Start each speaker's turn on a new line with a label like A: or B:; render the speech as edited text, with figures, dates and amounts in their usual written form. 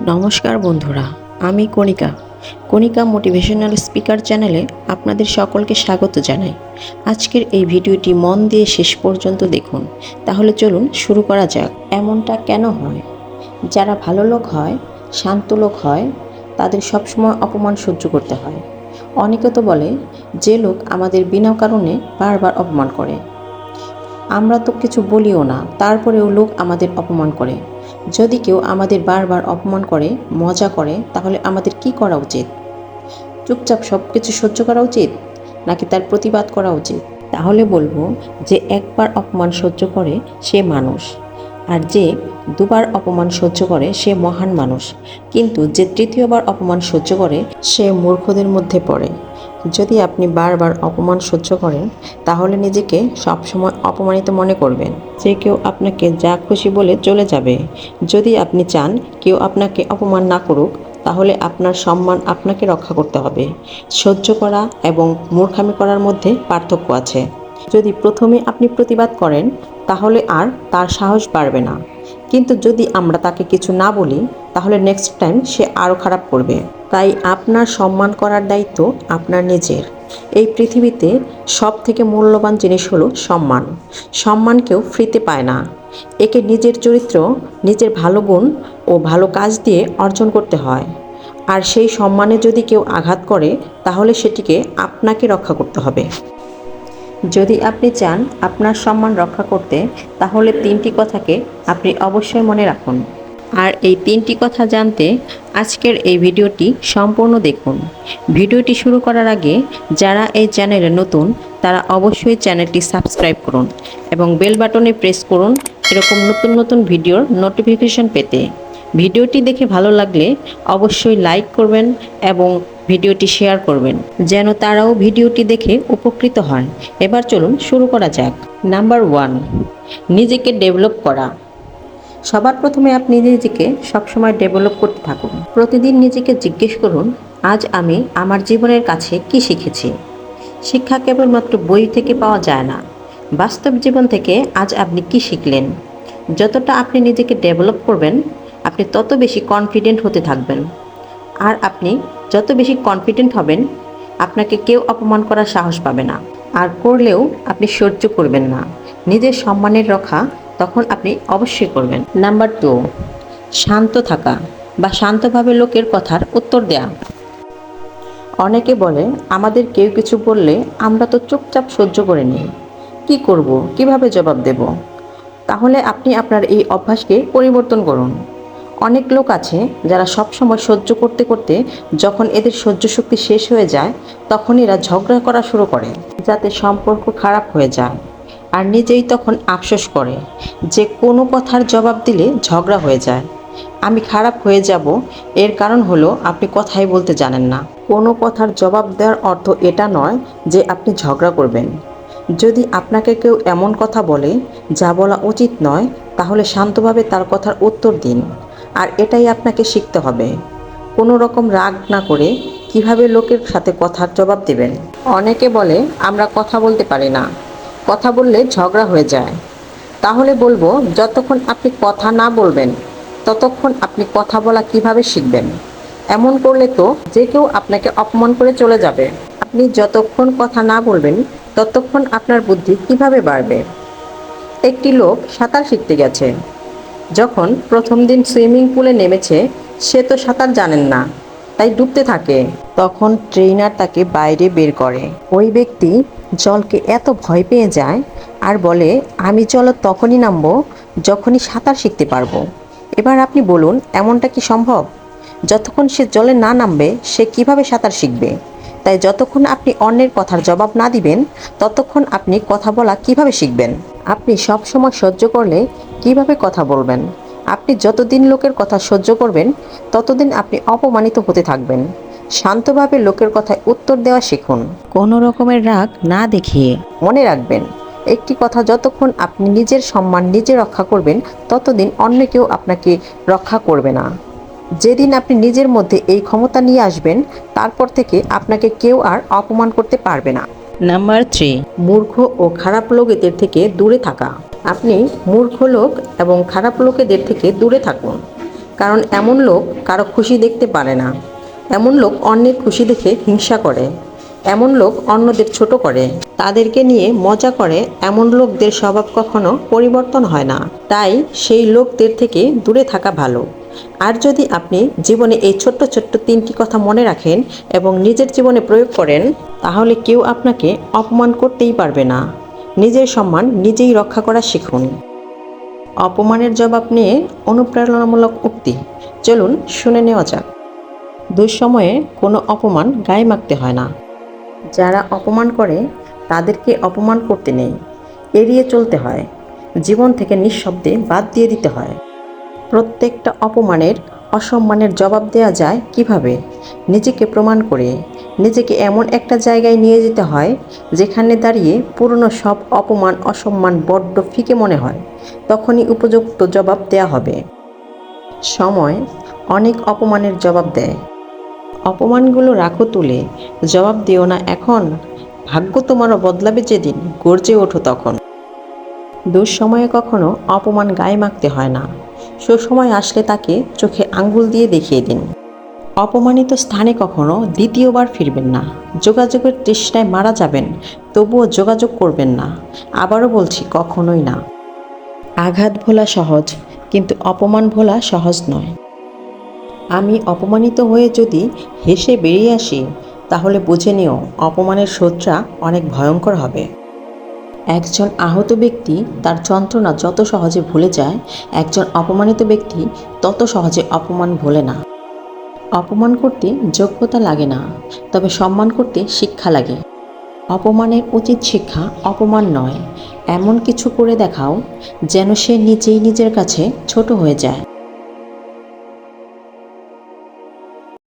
A: নমস্কার বন্ধুরা, আমি কণিকা মোটিভেশনাল স্পিকার চ্যানেলে আপনাদের সকলকে স্বাগত জানাই। আজকের এই ভিডিওটি মন দিয়ে শেষ পর্যন্ত দেখুন, তাহলে চলুন শুরু করা যাক। এমনটা কেন হয়? যারা ভালো লোক হয়, শান্ত লোক হয়, তাদের সবসময় অপমান সহ্য করতে হয়। অনেকে তো বলে যে লোক আমাদের বিনা কারণে বারবার অপমান করে, আমরা তো কিছু বলিও না, তারপরেও লোক আমাদের অপমান করে। যদি কেউ আমাদের বারবার অপমান করে, মজা করে, তাহলে আমাদের কি করা উচিত? চুপচাপ সব কিছু সহ্য করা উচিত, নাকি তার প্রতিবাদ করা উচিত? তাহলে বলবো যে একবার অপমান সহ্য করে সে মানুষ, আর যে দুবার অপমান সহ্য করে সে মহান মানুষ। কিন্তু যে তৃতীয়বার অপমান সহ্য করে সে মূর্খদের মধ্যে পড়ে। যদি আপনি বারবার অপমান সহ্য করেন, তাহলে নিজেকে সবসময় অপমানিত মনে করবেন। যে কেউ আপনাকে যা খুশি বলে চলে যাবে। যদি আপনি চান কেউ আপনাকে অপমান না করুক, তাহলে আপনার সম্মান আপনাকে রক্ষা করতে হবে। সহ্য করা এবং মূর্খামি করার মধ্যে পার্থক্য আছে। যদি প্রথমে আপনি প্রতিবাদ করেন, তাহলে আর তার সাহস বাড়বে না। কিন্তু যদি আমরা তাকে কিছু না বলি, তাহলে নেক্সট টাইম সে আরও খারাপ করবে। তাই আপনার সম্মান করার দায়িত্ব আপনার নিজের। এই পৃথিবীতে সব থেকে মূল্যবান জিনিস হলো সম্মান। সম্মান কেউ ফ্রিতে পায় না। একে নিজের চরিত্র, নিজের ভালো গুণ ও ভালো কাজ দিয়ে অর্জন করতে হয়। আর সেই সম্মানে যদি কেউ আঘাত করে, তাহলে সেটিকে আপনাকে রক্ষা করতে হবে। যদি আপনি চান আপনার সম্মান রক্ষা করতে, তাহলে 3টি কথাকে আপনি অবশ্যই মনে রাখুন। আর এই 3টি কথা জানতে আজকের এই ভিডিওটি সম্পূর্ণ দেখুন। ভিডিওটি শুরু করার আগে যারা এই চ্যানেলে নতুন, তারা অবশ্যই চ্যানেলটি সাবস্ক্রাইব করুন এবং বেল বাটনে প্রেস করুন এরকম নতুন নতুন ভিডিওর নোটিফিকেশন পেতে। ভিডিওটি দেখে ভালো লাগলে অবশ্যই লাইক করবেন এবং ভিডিওটি শেয়ার করবেন, যেন তারাও ভিডিওটি দেখে উপকৃত হন। এবার চলুন শুরু করা যাক। নাম্বার 1, নিজেকে ডেভেলপ করা। সবার প্রথমে আপনি নিজেকে সবসময় ডেভেলপ করতে থাকুন। প্রতিদিন নিজেকে জিজ্ঞেস করুন, আজ আমি আমার জীবনের কাছে কি শিখেছি। শিক্ষা কেবলমাত্র বই থেকে পাওয়া যায় না, বাস্তব জীবন থেকে আজ আপনি কি শিখলেন। যতটা আপনি নিজেকে ডেভেলপ করবেন, আপনি তত বেশি কনফিডেন্ট হতে থাকবেন। আর আপনি যত বেশি কনফিডেন্ট হবেন, আপনাকে কেউ অপমান করার সাহস পাবে না। আর করলেও আপনি সহ্য করবেন না। নিজের সম্মানের রক্ষা তখন আপনি অবশ্যই করবেন। নাম্বার 2, শান্ত থাকা বা শান্তভাবে লোকের কথার উত্তর দেয়া। অনেকে বলে আমাদের কেউ কিছু বললে আমরা তো চুপচাপ সহ্য করে নিই, কি করব, কিভাবে জবাব দেব। তাহলে আপনি আপনার এই অভ্যাসকে পরিবর্তন করুন। অনেক লোক আছে যারা সবসময় সহ্য করতে করতে যখন এদের সহ্য শক্তি শেষ হয়ে যায়, তখন এরা ঝগড়া করা শুরু করে, যাতে সম্পর্ক খারাপ হয়ে যায়। আর নিজেই তখন আফসোস করে যে কোনো কথার জবাব দিলে ঝগড়া হয়ে যায়। আমি খারাপ হয়ে যাব, এর কারণ হলো আপনি কথাই বলতে জানেন না। কোনো কথার জবাব দেওয়ার অর্থ এটা নয় যে আপনি ঝগড়া করবেন। যদি আপনাকে কেউ এমন কথা বলে যা বলা উচিত নয়, তাহলে শান্তভাবে তার কথার উত্তর দিন। আর এটাই আপনাকে শিখতে হবে, কোনো রকম রাগ না করে কিভাবে লোকের সাথে কথার জবাব দেবেন। অনেকে বলে আমরা কথা বলতে পারি না, কথা বললে ঝগড়া হয়ে যায়। তাহলে বলবো, যতক্ষণ আপনি কথা না বলবেন, ততক্ষণ আপনি কথা বলা কিভাবে শিখবেন। এমন করলে তো যে কেউ আপনাকে অপমান করে চলে যাবে। আপনি যতক্ষণ কথা না বলবেন, ততক্ষণ আপনার বুদ্ধি কিভাবে বাড়বে। একটি লোক সাঁতার শিখতে গেছে। যখন প্রথম দিন সুইমিং পুলে নেমেছে, সে তো সাঁতার জানেন না, তাই ডুবতে থাকে। তখন ট্রেনার তাকে বাইরে বের করে। ওই ব্যক্তি জলকে এত ভয় পেয়ে যায় আর বলে, আমি জলে তখনই নামবো যখনই সাঁতার শিখতে পারবো। এবার আপনি বলুন, এমনটা কি সম্ভব? যতক্ষণ সে জলে না নামবে, সে কিভাবে সাঁতার শিখবে? তাই যতক্ষণ আপনি অন্যের কথার জবাব না দিবেন, ততক্ষণ আপনি কথা বলা কিভাবে শিখবেন। আপনি সব সময় সহ্য করলে কিভাবে কথা বলবেন? আপনি যতদিন লোকের কথা সহ্য করবেন, ততদিন আপনি অপমানিত হতে থাকবেন। শান্তভাবে লোকের কথায় উত্তর দেওয়া শিখুন, কোনো রকমের রাগ না দেখিয়ে। মনে রাখবেন, একটি কথা, যতক্ষণ আপনি নিজের সম্মান নিজে রক্ষা করবেন, ততদিন অন্য কেউ আপনাকে রক্ষা করবে না। যেদিন আপনি নিজের মধ্যে এই ক্ষমতা নিয়ে আসবেন, তারপর থেকে আপনাকে কেউ আর অপমান করতে পারবে না। নাম্বার 3, মূর্খ ও খারাপ লোকেদের থেকে দূরে থাকা। আপনি মূর্খ লোক এবং খারাপ লোকেদের থেকে দূরে থাকুন। কারণ এমন লোক কারো খুশি দেখতে পারে না। এমন লোক অন্যের খুশি দেখে হিংসা করে। এমন লোক অন্যদের ছোট করে, তাদেরকে নিয়ে মজা করে। এমন লোকদের স্বভাব কখনো পরিবর্তন হয় না। তাই সেই লোকদের থেকে দূরে থাকা ভালো। আর যদি আপনি জীবনে এই ছোট্ট ছোট্ট 3টি কথা মনে রাখেন এবং নিজের জীবনে প্রয়োগ করেন, তাহলে কেউ আপনাকে অপমান করতেই পারবে না। নিজের সম্মান নিজেই রক্ষা করা শিখুন। অপমানের জবাব নিয়ে অনুপ্রেরণামূলক উক্তি, চলুন শুনে নেওয়া যাক। দুঃসময়ে কোনো অপমান গায়ে মাখতে হয় না। যারা অপমান করে তাদেরকে অপমান করতে নেই, এড়িয়ে চলতে হয়। জীবন থেকে নিঃশব্দে বাদ দিয়ে দিতে হয়। প্রত্যেকটা অপমানের, অসম্মানের জবাব দেওয়া যায় কিভাবে? নিজেকে প্রমাণ করে। নিজেকে এমন একটা জায়গায় নিয়ে যেতে হয় যেখানে দাঁড়িয়ে পুরনো সব অপমান, অসম্মান বড্ড ফিকে মনে হয়। তখনই উপযুক্ত জবাব দেয়া হবে। সময় অনেক অপমানের জবাব দেয়। অপমানগুলো রাখো তুলে, জবাব দিও না এখন। ভাগ্য তোমারও বদলাবে যেদিন, গর্জে ওঠো তখন। দুঃসময়ে কখনো অপমান গায়ে মাখতে হয় না। সুসময় আসলে তাকে চোখে আঙ্গুল দিয়ে দেখিয়ে দিন। অপমানিত স্থানে কখনো দ্বিতীয়বার ফিরবেন না। যোগাযোগের তৃষ্ণায় মারা যাবেন, তবুও যোগাযোগ করবেন না। আবারও বলছি, কখনোই না। আঘাত ভোলা সহজ, কিন্তু অপমান ভোলা সহজ নয়। আমি অপমানিত হয়ে যদি হেসে বেরিয়ে আসি, তাহলে বুঝে নিও অপমানের শোধটা অনেক ভয়ঙ্কর হবে। একজন আহত ব্যক্তি তার যন্ত্রণা যত সহজে ভুলে যায়, একজন অপমানিত ব্যক্তি তত সহজে অপমান ভোলে না। অপমান করতে যোগ্যতা লাগে না, তবে সম্মান করতে শিক্ষা লাগে। অপমানের উচিত শিক্ষা অপমান নয়, এমন কিছু করে দেখাও যেন সে নিজেই নিজের কাছে ছোট হয়ে যায়।